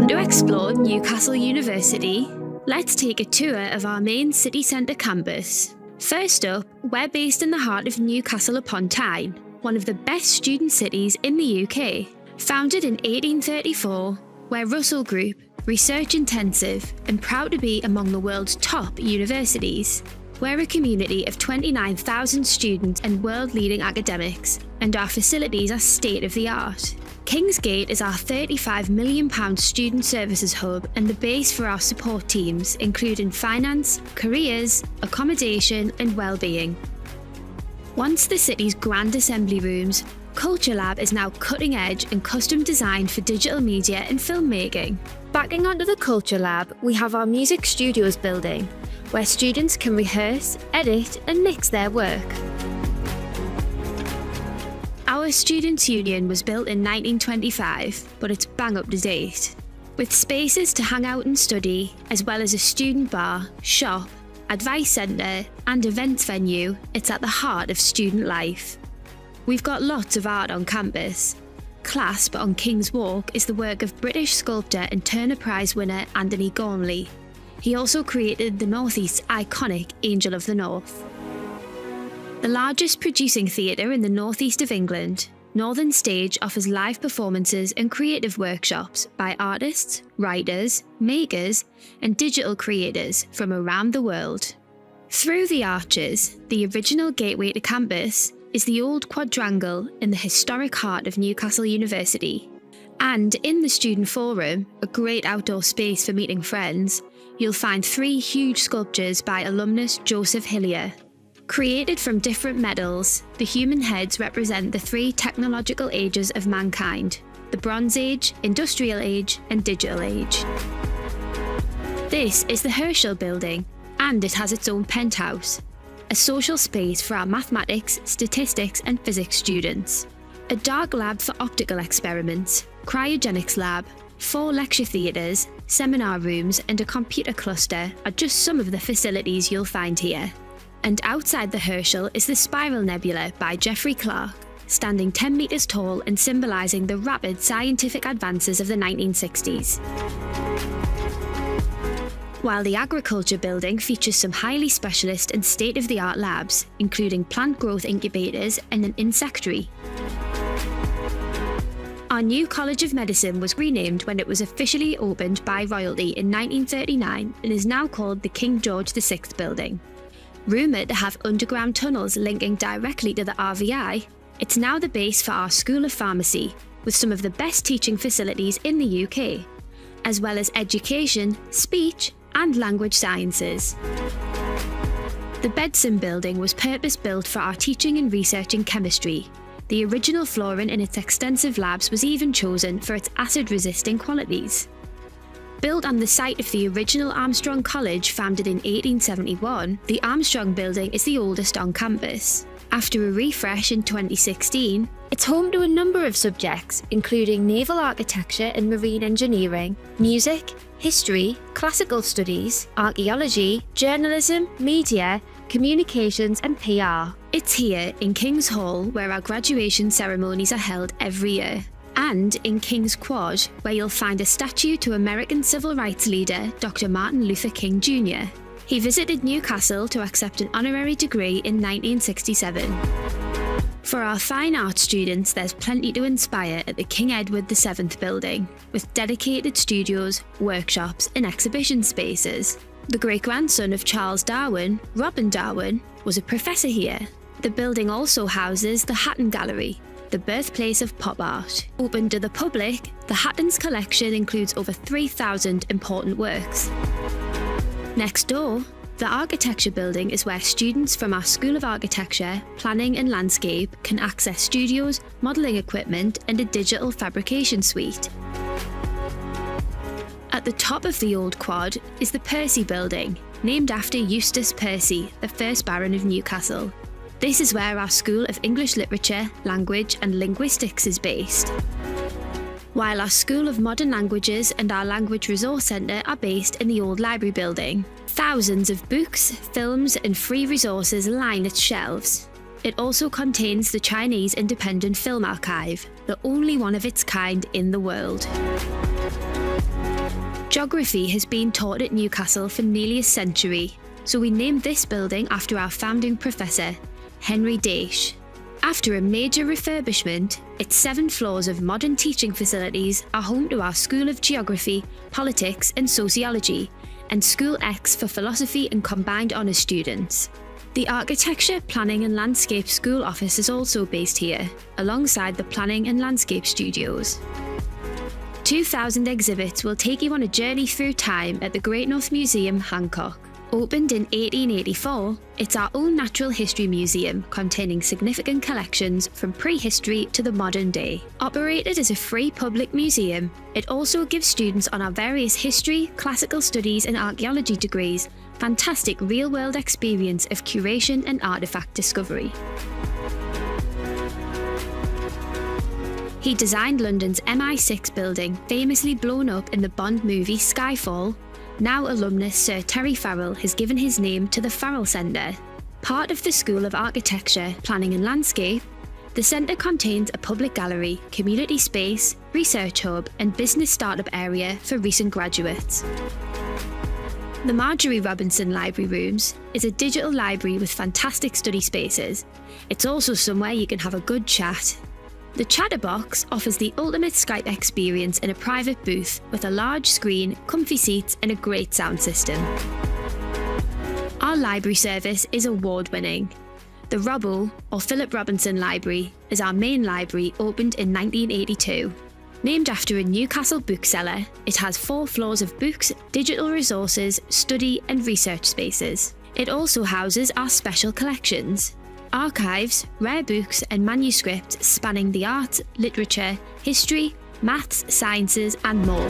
Want to explore Newcastle University? Let's take a tour of our main city centre campus. First up, we're based in the heart of Newcastle upon Tyne, one of the best student cities in the UK. Founded in 1834, we're Russell Group, research intensive and proud to be among the world's top universities. We're a community of 29,000 students and world-leading academics, and our facilities are state-of-the-art. Kingsgate is our £35 million student services hub and the base for our support teams, including finance, careers, accommodation and well-being. Once the city's grand assembly rooms, Culture Lab is now cutting edge and custom designed for digital media and filmmaking. Backing onto the Culture Lab, we have our Music Studios building, where students can rehearse, edit and mix their work. Our Students' Union was built in 1925, but it's bang up to date. With spaces to hang out and study, as well as a student bar, shop, advice centre and events venue, it's at the heart of student life. We've got lots of art on campus. Clasp on King's Walk is the work of British sculptor and Turner Prize winner Anthony Gormley. He also created the North East's iconic Angel of the North. The largest producing theatre in the North East of England, Northern Stage offers live performances and creative workshops by artists, writers, makers and digital creators from around the world. Through the Arches, the original gateway to campus, is the old quadrangle in the historic heart of Newcastle University. And in the Student Forum, a great outdoor space for meeting friends, you'll find 3 huge sculptures by alumnus Joseph Hillier. Created from different metals, the human heads represent the 3 technological ages of mankind: the Bronze Age, Industrial Age and Digital Age. This is the Herschel Building, and it has its own penthouse, a social space for our mathematics, statistics and physics students, a dark lab for optical experiments, cryogenics lab, 4 lecture theatres, seminar rooms and a computer cluster are just some of the facilities you'll find here. And outside the Herschel is the Spiral Nebula by Geoffrey Clark, standing 10 metres tall and symbolising the rapid scientific advances of the 1960s. While the Agriculture Building features some highly specialist and state-of-the-art labs, including plant growth incubators and an insectary. Our new College of Medicine was renamed when it was officially opened by royalty in 1939 and is now called the King George VI Building. Rumoured to have underground tunnels linking directly to the RVI, it's now the base for our School of Pharmacy, with some of the best teaching facilities in the UK, as well as education, speech and language sciences. The Bedson Building was purpose-built for our teaching and research in chemistry. The original flooring in its extensive labs was even chosen for its acid-resisting qualities. Built on the site of the original Armstrong College founded in 1871, the Armstrong Building is the oldest on campus. After a refresh in 2016, it's home to a number of subjects, including naval architecture and marine engineering, music, history, classical studies, archaeology, journalism, media, communications and PR. It's here in King's Hall where our graduation ceremonies are held every year. And in King's Quad, where you'll find a statue to American civil rights leader Dr. Martin Luther King Jr. He visited Newcastle to accept an honorary degree in 1967. For our fine art students, there's plenty to inspire at the King Edward VII Building, with dedicated studios, workshops and exhibition spaces. The great-grandson of Charles Darwin, Robin Darwin, was a professor here. The building also houses the Hatton Gallery, the birthplace of pop art. Open to the public, the Hatton's collection includes over 3,000 important works. Next door, the Architecture Building is where students from our School of Architecture, Planning and Landscape can access studios, modelling equipment and a digital fabrication suite. At the top of the old quad is the Percy Building, named after Eustace Percy, the first Baron of Newcastle. This is where our School of English Literature, Language and Linguistics is based. While our School of Modern Languages and our Language Resource Centre are based in the old library building. Thousands of books, films and free resources line its shelves. It also contains the Chinese Independent Film Archive, the only one of its kind in the world. Geography has been taught at Newcastle for nearly a century, so we named this building after our founding professor, Henry Daish. After a major refurbishment, its 7 floors of modern teaching facilities are home to our School of Geography, Politics and Sociology, and School X for Philosophy and Combined Honours students. The Architecture, Planning and Landscape School Office is also based here, alongside the Planning and Landscape Studios. 2,000 exhibits will take you on a journey through time at the Great North Museum, Hancock. Opened in 1884, it's our own natural history museum containing significant collections from prehistory to the modern day. Operated as a free public museum, it also gives students on our various history, classical studies and archaeology degrees fantastic real-world experience of curation and artefact discovery. He designed London's MI6 building, famously blown up in the Bond movie Skyfall. Now alumnus Sir Terry Farrell has given his name to the Farrell Centre. Part of the School of Architecture, Planning and Landscape, the centre contains a public gallery, community space, research hub and business startup area for recent graduates. The Marjorie Robinson Library Rooms is a digital library with fantastic study spaces. It's also somewhere you can have a good chat. The Chatterbox offers the ultimate Skype experience in a private booth with a large screen, comfy seats and a great sound system. Our library service is award-winning. The Robbo, or Philip Robinson Library, is our main library, opened in 1982. Named after a Newcastle bookseller, it has 4 floors of books, digital resources, study and research spaces. It also houses our special collections. Archives, rare books and manuscripts spanning the arts, literature, history, maths, sciences and more.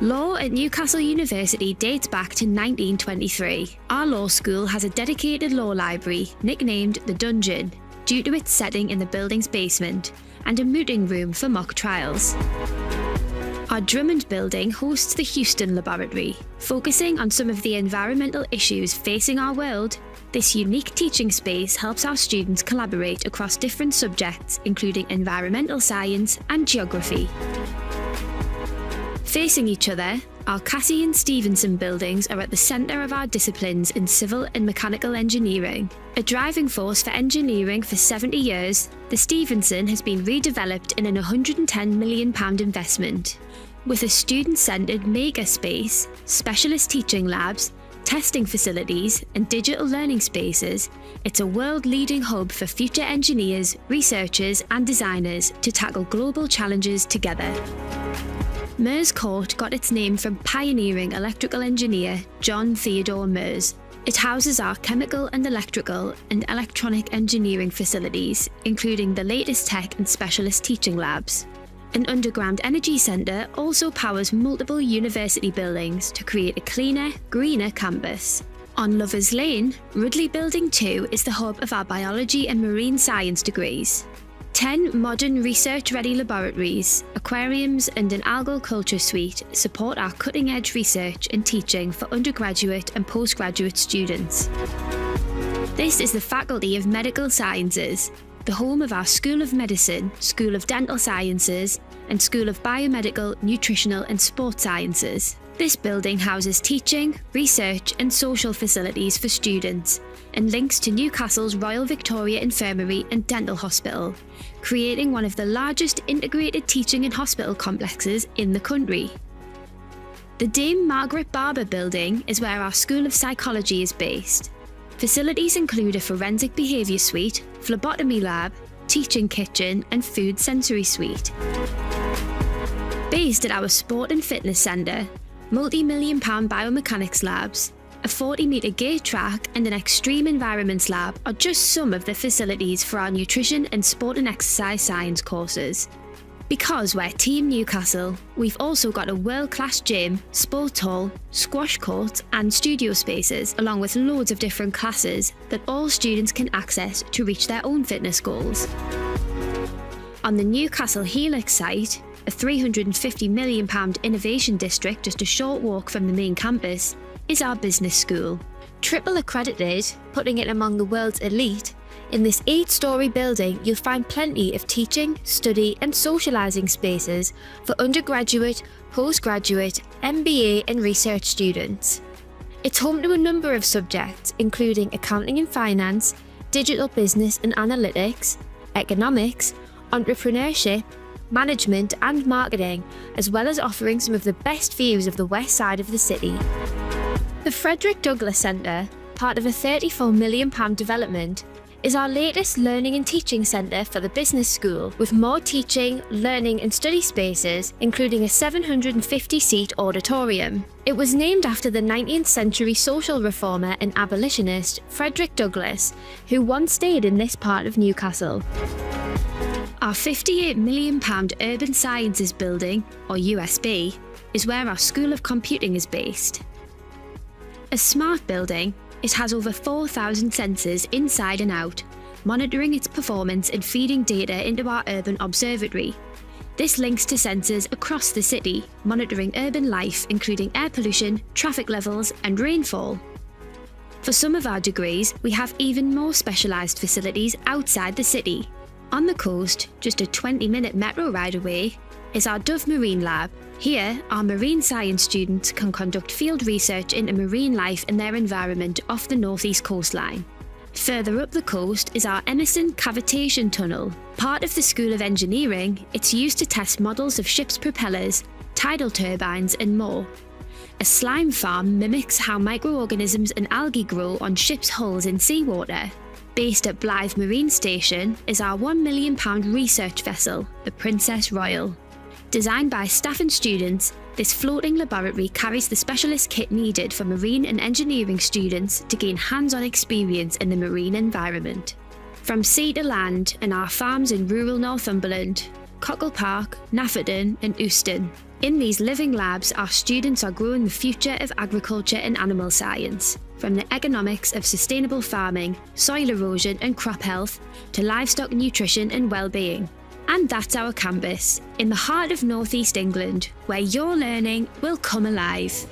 Law at Newcastle University dates back to 1923. Our law school has a dedicated law library, nicknamed the Dungeon, due to its setting in the building's basement, and a mooting room for mock trials. Our Drummond building hosts the Houston Laboratory. Focusing on some of the environmental issues facing our world, this unique teaching space helps our students collaborate across different subjects, including environmental science and geography. Facing each other, our Cassie and Stevenson buildings are at the centre of our disciplines in civil and mechanical engineering. A driving force for engineering for 70 years, the Stevenson has been redeveloped in an £110 million investment. With a student-centred maker space, specialist teaching labs, testing facilities and digital learning spaces, it's a world-leading hub for future engineers, researchers and designers to tackle global challenges together. Mears Court got its name from pioneering electrical engineer John Theodore Mears. It houses our chemical and electrical and electronic engineering facilities, including the latest tech and specialist teaching labs. An underground energy centre also powers multiple university buildings to create a cleaner, greener campus. On Lovers Lane, Rudley Building 2 is the hub of our biology and marine science degrees. 10 modern research-ready laboratories, aquariums and an algal culture suite support our cutting-edge research and teaching for undergraduate and postgraduate students. This is the Faculty of Medical Sciences, the home of our School of Medicine, School of Dental Sciences, and School of Biomedical, Nutritional and Sports Sciences. This building houses teaching, research and social facilities for students and links to Newcastle's Royal Victoria Infirmary and Dental Hospital, creating one of the largest integrated teaching and hospital complexes in the country. The Dame Margaret Barber building is where our School of Psychology is based. Facilities include a forensic behaviour suite, phlebotomy lab, teaching kitchen and food sensory suite. Based at our Sport and Fitness Centre, multi-million-pound biomechanics labs, a 40-metre gate track and an extreme environments lab are just some of the facilities for our nutrition and sport and exercise science courses. Because we're Team Newcastle, we've also got a world-class gym, sports hall, squash courts and studio spaces, along with loads of different classes that all students can access to reach their own fitness goals. On the Newcastle Helix site, a £350 million innovation district just a short walk from the main campus, is our business school. Triple accredited, putting it among the world's elite, in this 8-storey building you'll find plenty of teaching, study and socialising spaces for undergraduate, postgraduate, MBA and research students. It's home to a number of subjects, including accounting and finance, digital business and analytics, economics, entrepreneurship, management and marketing, as well as offering some of the best views of the west side of the city. The Frederick Douglass Centre, part of a £34 million development, is our latest learning and teaching centre for the business school, with more teaching, learning and study spaces, including a 750-seat auditorium. It was named after the 19th century social reformer and abolitionist Frederick Douglass, who once stayed in this part of Newcastle. Our £58 million Urban Sciences Building, or USB, is where our School of Computing is based. A smart building, it has over 4,000 sensors inside and out, monitoring its performance and feeding data into our urban observatory. This links to sensors across the city, monitoring urban life, including air pollution, traffic levels, and rainfall. For some of our degrees, we have even more specialised facilities outside the city. On the coast, just a 20-minute metro ride away, is our Dove Marine Lab. Here, our marine science students can conduct field research into marine life and their environment off the northeast coastline. Further up the coast is our Emerson Cavitation Tunnel. Part of the School of Engineering, it's used to test models of ships' propellers, tidal turbines and more. A slime farm mimics how microorganisms and algae grow on ships' hulls in seawater. Based at Blythe Marine Station is our £1 million research vessel, the Princess Royal. Designed by staff and students, this floating laboratory carries the specialist kit needed for marine and engineering students to gain hands-on experience in the marine environment. From sea to land and our farms in rural Northumberland, Cockle Park, Nafferton and Euston. In these living labs, our students are growing the future of agriculture and animal science, from the economics of sustainable farming, soil erosion and crop health, to livestock nutrition and well-being. And that's our campus, in the heart of North East England, where your learning will come alive.